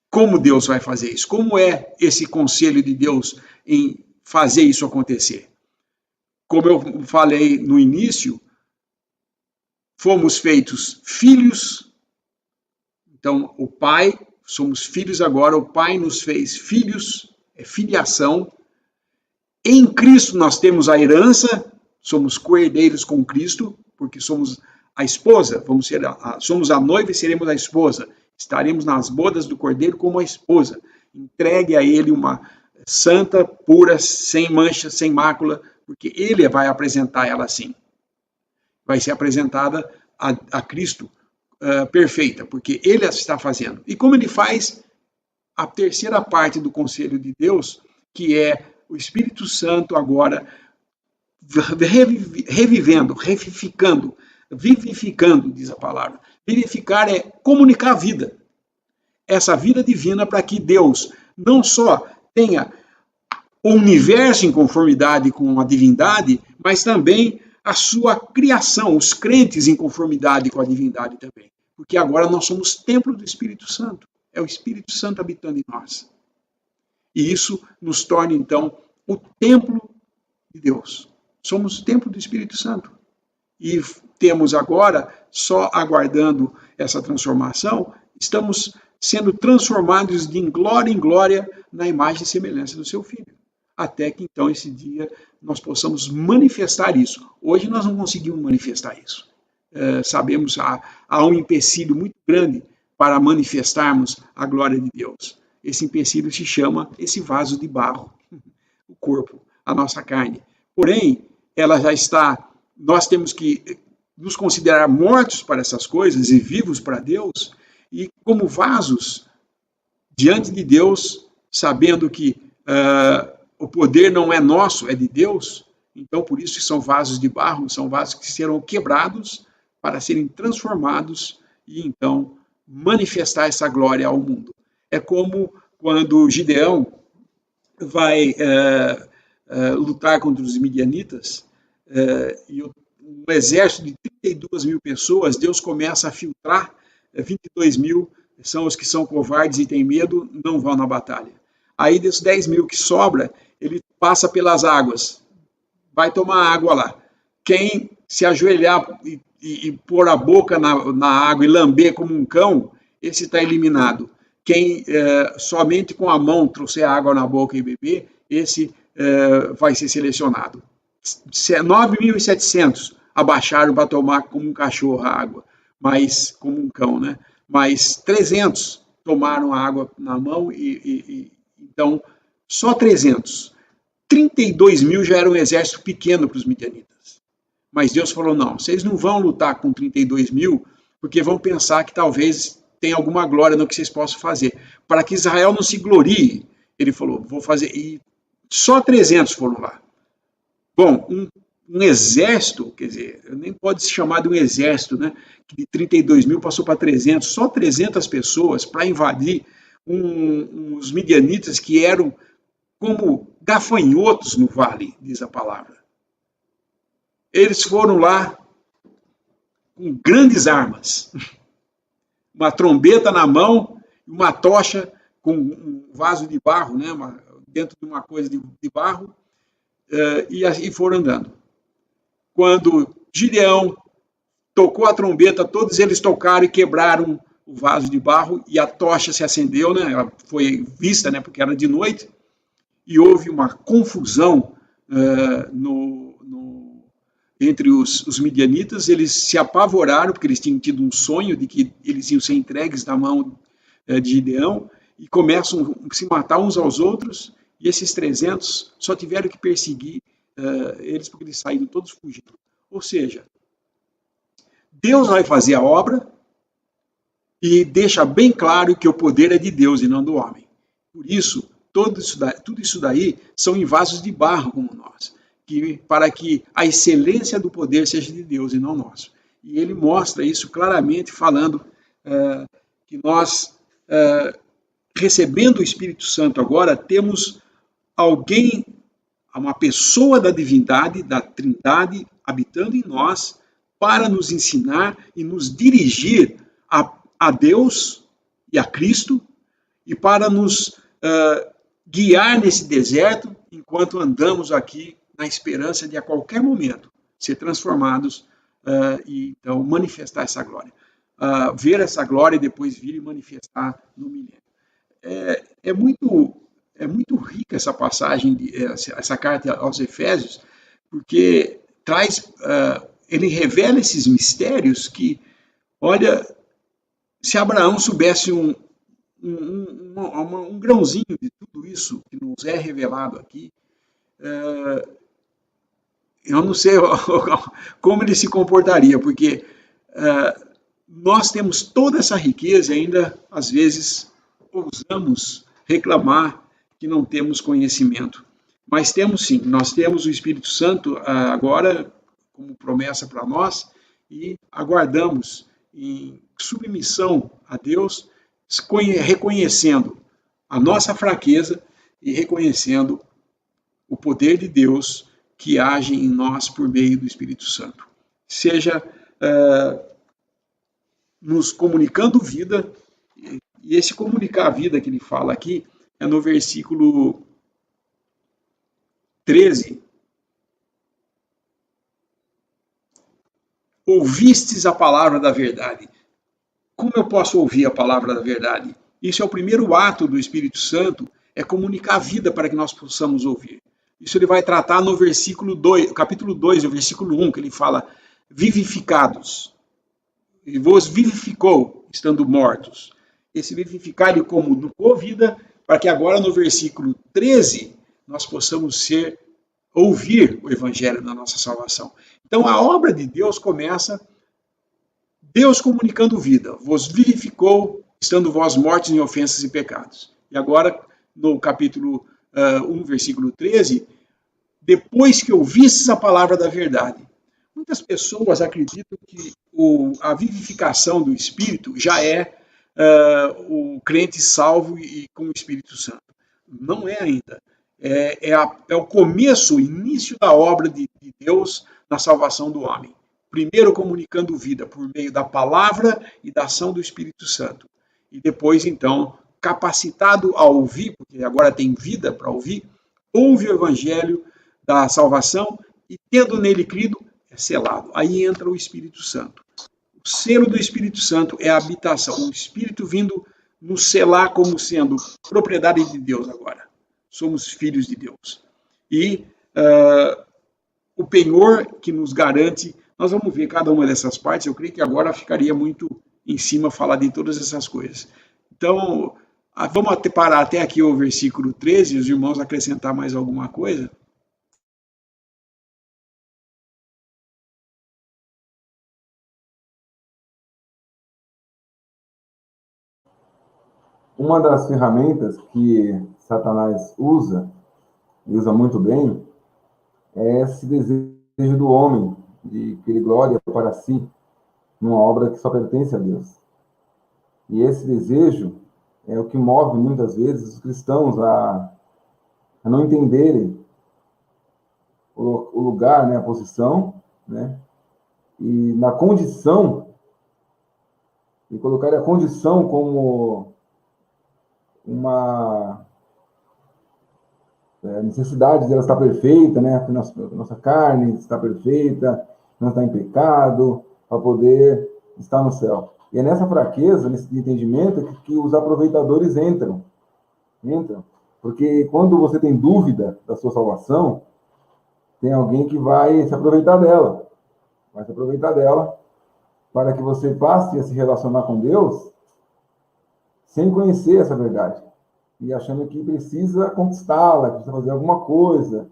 como Deus vai fazer isso? Como é esse conselho de Deus em fazer isso acontecer? Como eu falei no início, fomos feitos filhos. Então, o Pai, somos filhos agora, o Pai nos fez filhos, é filiação. Em Cristo nós temos a herança, somos co-herdeiros com Cristo, porque somos a esposa, somos a noiva e seremos a esposa. Estaremos nas bodas do Cordeiro como a esposa. Entregue a ele uma santa, pura, sem mancha, sem mácula, porque ele vai apresentar ela assim. Vai ser apresentada a Cristo perfeita, porque ele a está fazendo. E como ele faz? A terceira parte do conselho de Deus, que é o Espírito Santo agora revivendo, vivificando, diz a palavra. Vivificar é comunicar a vida. Essa vida divina para que Deus não só tenha o universo em conformidade com a divindade, mas também a sua criação, os crentes em conformidade com a divindade também. Porque agora nós somos templo do Espírito Santo. É o Espírito Santo habitando em nós. E isso nos torna, então, o templo de Deus. Somos o templo do Espírito Santo. E temos agora, só aguardando essa transformação, estamos sendo transformados de glória em glória na imagem e semelhança do seu Filho. Até que, então, esse dia nós possamos manifestar isso. Hoje nós não conseguimos manifestar isso. Sabemos, há um empecilho muito grande para manifestarmos a glória de Deus. Esse empecilho se chama esse vaso de barro, o corpo, a nossa carne. Porém, ela já está, nós temos que nos considerar mortos para essas coisas e vivos para Deus, e como vasos diante de Deus, sabendo que o poder não é nosso, é de Deus, então por isso que são vasos de barro, são vasos que serão quebrados para serem transformados e então manifestar essa glória ao mundo. É como quando Gideão vai lutar contra os midianitas, e um exército de 32 mil pessoas, Deus começa a filtrar, 22 mil são os que são covardes e têm medo, não vão na batalha. Aí, desses 10 mil que sobra, ele passa pelas águas, vai tomar água lá. Quem se ajoelhar e pôr a boca na água e lamber como um cão, esse está eliminado. Quem somente com a mão trouxer água na boca e beber, esse vai ser selecionado. 9.700 abaixaram para tomar como um cachorro a água, mas como um cão, né? Mas 300 tomaram a água na mão então só 300. 32 mil já era um exército pequeno para os midianitas. Mas Deus falou, não, vocês não vão lutar com 32 mil, porque vão pensar que talvez tenha alguma glória no que vocês possam fazer. Para que Israel não se glorie, ele falou, vou fazer, e só 300 foram lá. Bom, um exército, quer dizer, nem pode se chamar de um exército, né? Que de 32 mil passou para 300, só 300 pessoas para invadir os midianitas que eram como gafanhotos no vale, diz a palavra. Eles foram lá com grandes armas, uma trombeta na mão, uma tocha com um vaso de barro, né? Dentro de uma coisa de barro, e foram andando. Quando Gideão tocou a trombeta, todos eles tocaram e quebraram o vaso de barro, e a tocha se acendeu, né? Ela foi vista, né? Porque era de noite, e houve uma confusão entre os midianitas. Eles se apavoraram, porque eles tinham tido um sonho de que eles iam ser entregues na mão de Gideão, e começam a se matar uns aos outros, e esses 300 só tiveram que perseguir eles, porque eles saíram todos fugindo. Ou seja, Deus vai fazer a obra e deixa bem claro que o poder é de Deus e não do homem. Por isso, tudo isso daí são em vasos de barro como nós, para que a excelência do poder seja de Deus e não nosso. E ele mostra isso claramente, falando que nós, recebendo o Espírito Santo agora, temos alguém, uma pessoa da divindade, da Trindade, habitando em nós, para nos ensinar e nos dirigir a Deus e a Cristo, e para nos guiar nesse deserto, enquanto andamos aqui na esperança de a qualquer momento ser transformados e então manifestar essa glória. Ver essa glória e depois vir e manifestar no milênio. É muito rica essa passagem, essa carta aos Efésios, porque ele revela esses mistérios que, olha, se Abraão soubesse um grãozinho de tudo isso que nos é revelado aqui, eu não sei como ele se comportaria, porque nós temos toda essa riqueza e ainda, às vezes, ousamos reclamar que não temos conhecimento. Mas temos sim, nós temos o Espírito Santo agora como promessa para nós, e aguardamos em submissão a Deus, reconhecendo a nossa fraqueza e reconhecendo o poder de Deus que age em nós por meio do Espírito Santo. Seja nos comunicando vida, e esse comunicar a vida que ele fala aqui é no versículo 13. Ouvistes a palavra da verdade. Como eu posso ouvir a palavra da verdade? Isso é o primeiro ato do Espírito Santo, é comunicar a vida para que nós possamos ouvir. Isso ele vai tratar no versículo 2, capítulo 2, o versículo 1, que ele fala, vivificados. E vos vivificou, estando mortos. Esse vivificar, ele comunicou vida, para que agora no versículo 13, nós possamos ouvir o evangelho da nossa salvação. Então a obra de Deus começa, Deus comunicando vida, vos vivificou, estando vós mortos em ofensas e pecados. E agora, no capítulo 1, versículo 13, depois que ouvistes a palavra da verdade. Muitas pessoas acreditam que a vivificação do Espírito já é o crente salvo e com o Espírito Santo. Não é ainda. É o começo, o início da obra de Deus na salvação do homem. Primeiro comunicando vida por meio da palavra e da ação do Espírito Santo. E depois, então, capacitado a ouvir, porque agora tem vida para ouvir, ouve o evangelho da salvação e, tendo nele crido, é selado. Aí entra o Espírito Santo. O selo do Espírito Santo é a habitação. O Espírito vindo nos selar como sendo propriedade de Deus agora. Somos filhos de Deus. E o penhor que nos garante, nós vamos ver cada uma dessas partes. Eu creio que agora ficaria muito em cima falar de todas essas coisas. Então, vamos parar até aqui o versículo 13, os irmãos acrescentar mais alguma coisa. Uma das ferramentas que Satanás usa, e usa muito bem, é esse desejo do homem de querer glória para si, numa obra que só pertence a Deus. E esse desejo é o que move muitas vezes os cristãos a não entenderem o lugar, né, a posição, né, e na condição, e colocar a condição como necessidade dela estar perfeita, né? A nossa carne está perfeita, não está em pecado, para poder estar no céu. E é nessa fraqueza, nesse entendimento, que os aproveitadores entram. Porque quando você tem dúvida da sua salvação, tem alguém que vai se aproveitar dela. Vai se aproveitar dela para que você passe a se relacionar com Deus sem conhecer essa verdade. E achando que precisa conquistá-la, que precisa fazer alguma coisa,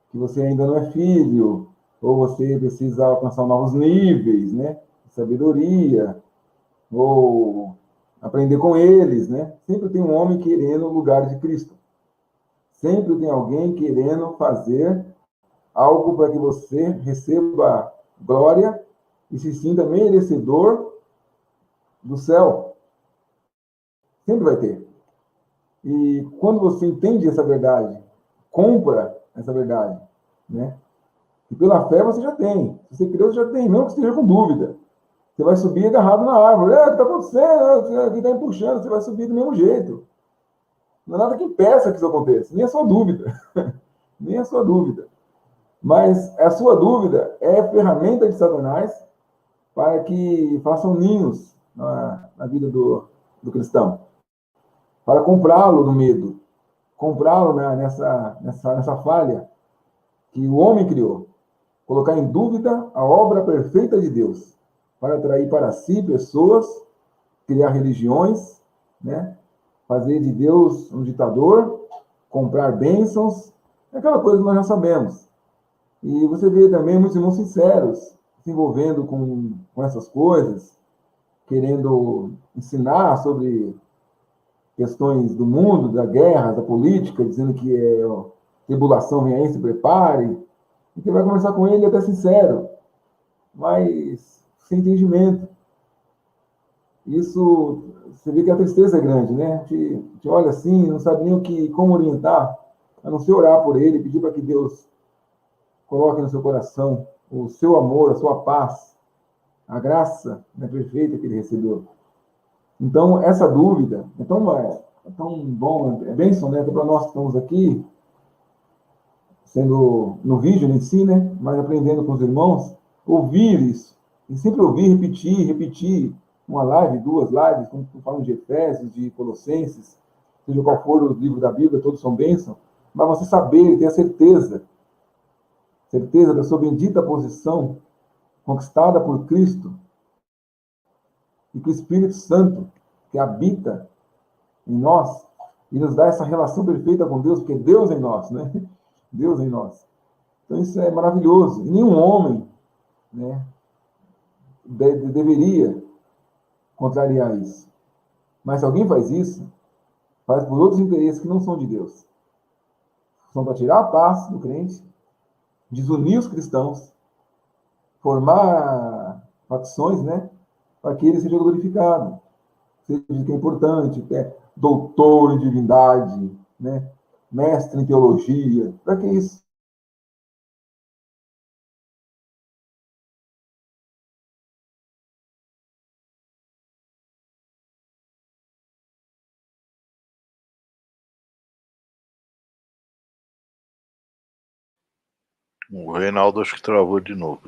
que você ainda não é filho, ou você precisa alcançar novos níveis, né? De sabedoria, ou aprender com eles, né? Sempre tem um homem querendo o lugar de Cristo. Sempre tem alguém querendo fazer algo para que você receba glória e se sinta merecedor do céu. Sempre vai ter. E quando você entende essa verdade, compra essa verdade, né? E pela fé você já tem. Se você creu, você já tem, mesmo que esteja com dúvida. Você vai subir agarrado na árvore. O que está acontecendo? Alguém está empuxando, você vai subir do mesmo jeito. Não há nada que impeça que isso aconteça, nem a sua dúvida. Nem a sua dúvida. Mas a sua dúvida é ferramenta de Satanás para que façam ninhos na vida do cristão. Para comprá-lo no medo. Comprá-lo nessa falha que o homem criou. Colocar em dúvida a obra perfeita de Deus. Para atrair para si pessoas, criar religiões, né? Fazer de Deus um ditador, comprar bênçãos, aquela coisa que nós já sabemos. E você vê também muitos irmãos sinceros se envolvendo com essas coisas, querendo ensinar sobre questões do mundo, da guerra, da política, dizendo que tribulação vem aí, se prepare. E que vai conversar com ele até sincero, mas sem entendimento. Isso, você vê que a tristeza é grande, né? A gente olha assim, não sabe nem como orientar, a não ser orar por ele, pedir para que Deus coloque no seu coração o seu amor, a sua paz, a graça, né, perfeita que ele recebeu. Então, essa dúvida é tão bom, é bênção, né? Para nós que estamos aqui, sendo no vídeo em si, né? Mas aprendendo com os irmãos, ouvir isso. E sempre ouvir, repetir. Uma live, duas lives, como falamos de Efésios, de Colossenses, seja qual for o livro da Bíblia, todos são bênção. Mas você saber, ter a certeza da sua bendita posição, conquistada por Cristo, e que o Espírito Santo, que habita em nós, e nos dá essa relação perfeita com Deus, porque Deus em nós, né? Deus em nós. Então isso é maravilhoso. E nenhum homem, né, deveria contrariar isso. Mas se alguém faz isso, faz por outros interesses que não são de Deus. São para tirar a paz do crente, desunir os cristãos, formar facções, né, para que ele seja glorificado. Seja que é importante, que é doutor em divindade, né, mestre em teologia. Para que isso? O Reinaldo acho que travou de novo.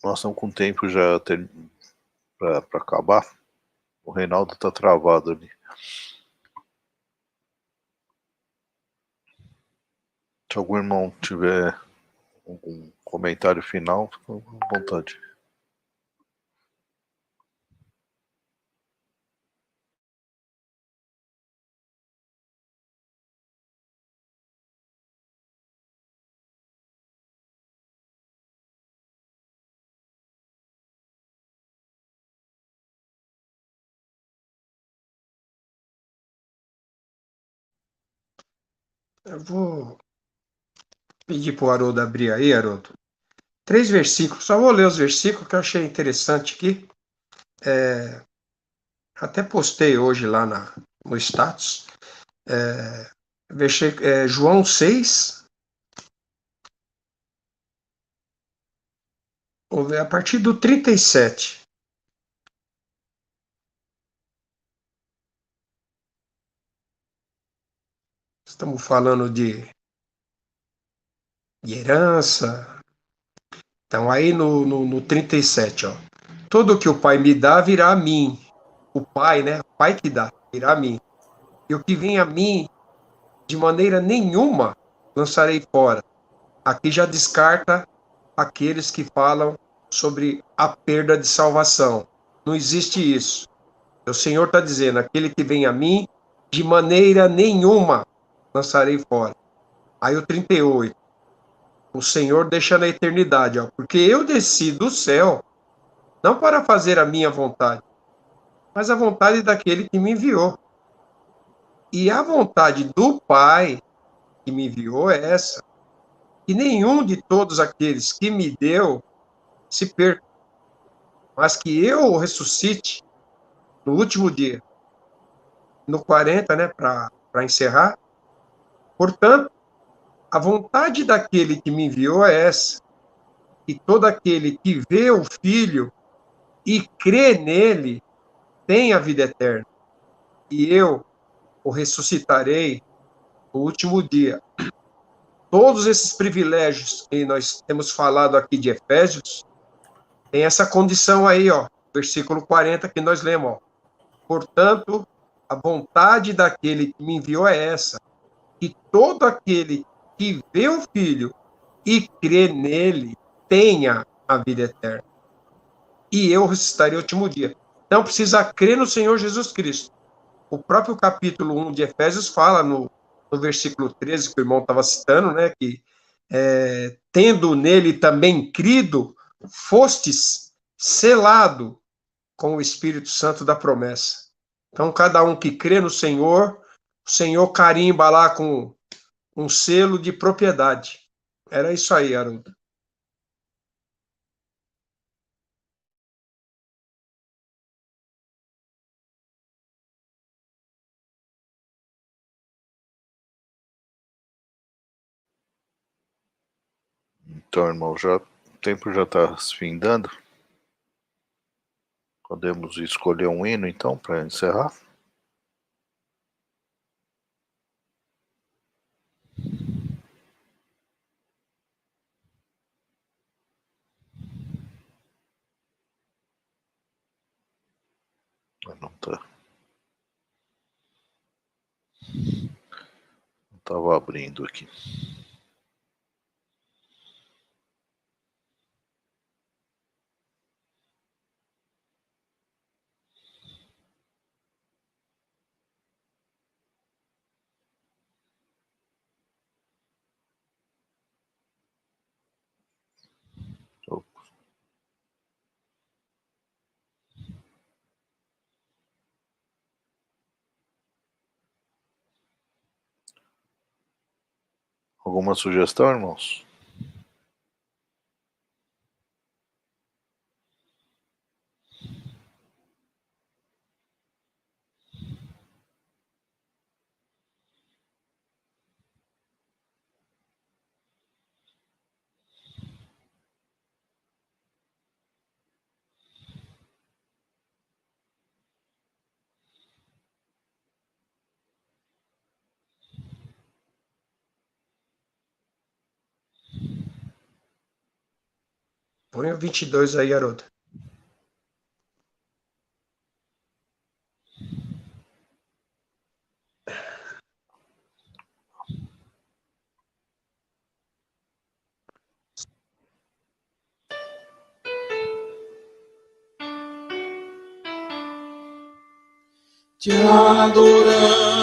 Nós estamos com tempo já para acabar. O Reinaldo está travado ali. Se algum irmão tiver algum comentário final, fica à vontade. Eu vou pedir para o Haroldo abrir aí, Haroldo. 3 versículos, só vou ler os versículos que eu achei interessante aqui. Até postei hoje lá no status. João 6, vamos ver, a partir do 37. Estamos falando de herança. Então, aí no 37, ó. Tudo que o Pai me dá virá a mim. O Pai, né? O Pai que dá, virá a mim. E o que vem a mim, de maneira nenhuma, lançarei fora. Aqui já descarta aqueles que falam sobre a perda de salvação. Não existe isso. O Senhor está dizendo, aquele que vem a mim, de maneira nenhuma lançarei fora. Aí o 38. O Senhor deixa na eternidade, ó, porque eu desci do céu, não para fazer a minha vontade, mas a vontade daquele que me enviou. E a vontade do Pai que me enviou é essa, que nenhum de todos aqueles que me deu se perca, mas que eu ressuscite no último dia. No 40, né, para encerrar. Portanto, a vontade daquele que me enviou é essa, que todo aquele que vê o Filho e crê nele tem a vida eterna, e eu o ressuscitarei no último dia. Todos esses privilégios que nós temos falado aqui de Efésios, tem essa condição aí, ó, versículo 40 que nós lemos, ó. Portanto, a vontade daquele que me enviou é essa, que todo aquele que vê o Filho e crê nele tenha a vida eterna. E eu ressuscitarei o último dia. Então precisa crer no Senhor Jesus Cristo. O próprio capítulo 1 de Efésios fala no versículo 13, que o irmão estava citando, né, que tendo nele também crido, fostes selado com o Espírito Santo da promessa. Então, cada um que crê no Senhor, o Senhor carimba lá com um selo de propriedade. Era isso aí, Haroldo. Então, irmão, o tempo já está se findando. Podemos escolher um hino, então, para encerrar? Não tá. Estava abrindo aqui. Alguma sugestão, irmãos? Põe o 22 aí, Haroldo. Te adoramos,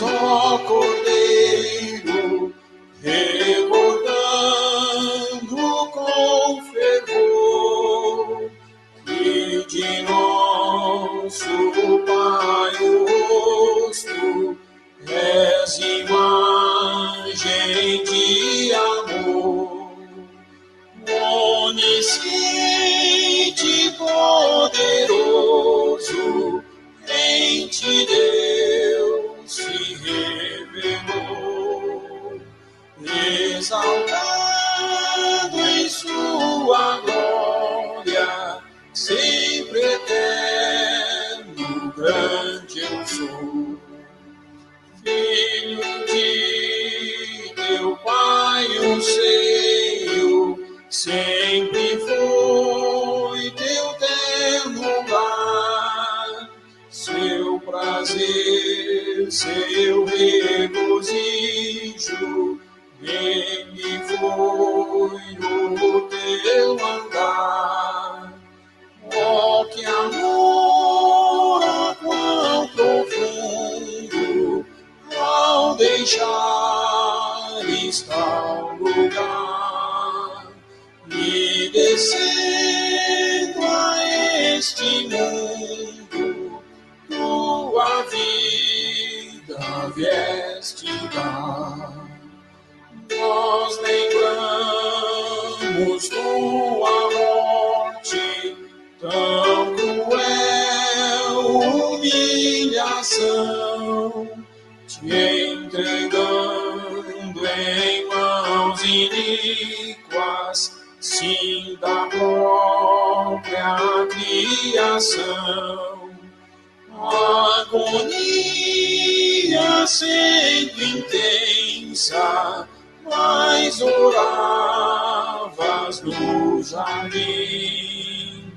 ó Cordeiro, recordando com fervor que de nosso Pai o rosto és imagem de amor, onisciente, poderoso. Em ti Deus se revelou, exaltado em sua glória, sempre eterno, no lar, seu prazer, seu regozijo, bem foi o teu andar. Oh, que amor, oh, quão profundo, ao deixar tal lugar, e descendo a este mundo, tua vida vieste dar. Nós lembramos tua morte, tão cruel humilhação, te entregando em mãos iníquas, sim, da própria criação. Agonia sempre intensa, mas oravas no jardim,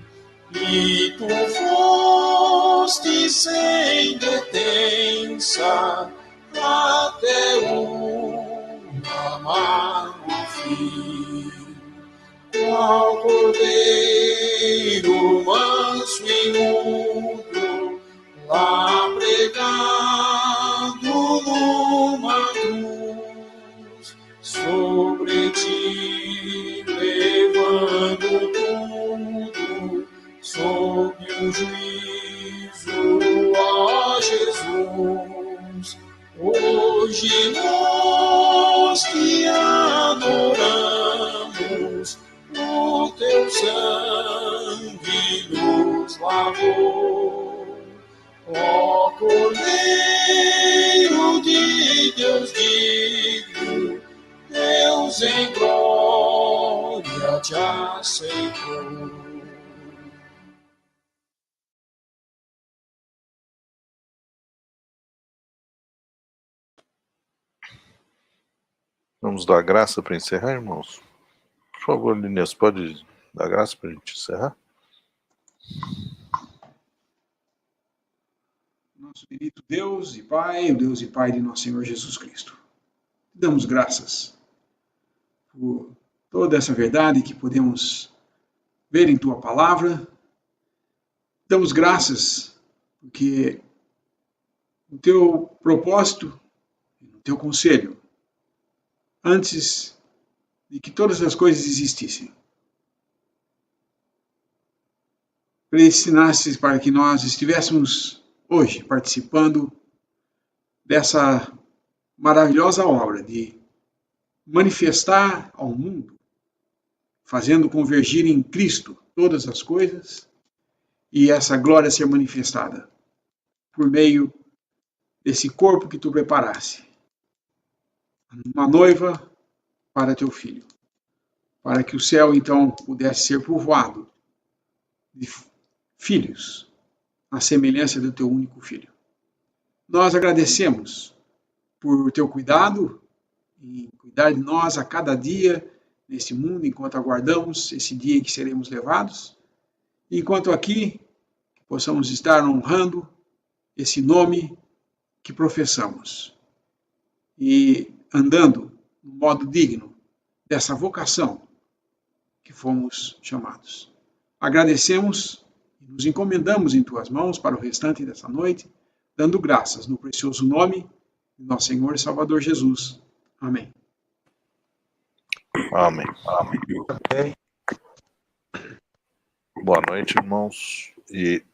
e tu foste sem detença até o amargo fim. Qual cordeiro manso e mudo, lá pregado numa cruz, sobre ti levando tudo, sob o juízo, ó Jesus. Hoje nós te adoramos, o teu sangue nos lavou. Ó Cordeiro de Deus digno, Deus em glória te aceitou. Vamos dar graça para encerrar, irmãos? Por favor, Linês, pode dar graça para a gente encerrar? Nosso bendito Deus e Pai, o Deus e Pai de nosso Senhor Jesus Cristo. Te damos graças por toda essa verdade que podemos ver em Tua Palavra. Damos graças porque o Teu propósito, o Teu conselho, antes de que todas as coisas existissem, predestinaste para que nós estivéssemos hoje participando dessa maravilhosa obra de manifestar ao mundo, fazendo convergir em Cristo todas as coisas e essa glória ser manifestada por meio desse corpo que tu preparaste, uma noiva para teu filho, para que o céu então pudesse ser povoado de filhos, à semelhança do teu único filho. Nós agradecemos por teu cuidado em cuidar de nós a cada dia neste mundo, enquanto aguardamos esse dia em que seremos levados, e enquanto aqui possamos estar honrando esse nome que professamos e andando no modo digno dessa vocação que fomos chamados. Agradecemos e nos encomendamos em tuas mãos para o restante dessa noite, dando graças no precioso nome de nosso Senhor e Salvador Jesus. Amém. Amém. Amém. Boa noite, irmãos. E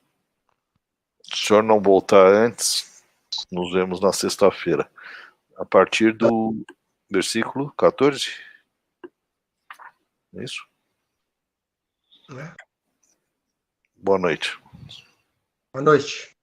se o senhor não voltar antes, nos vemos na sexta-feira, a partir do versículo 14. É isso? É. Boa noite. Boa noite.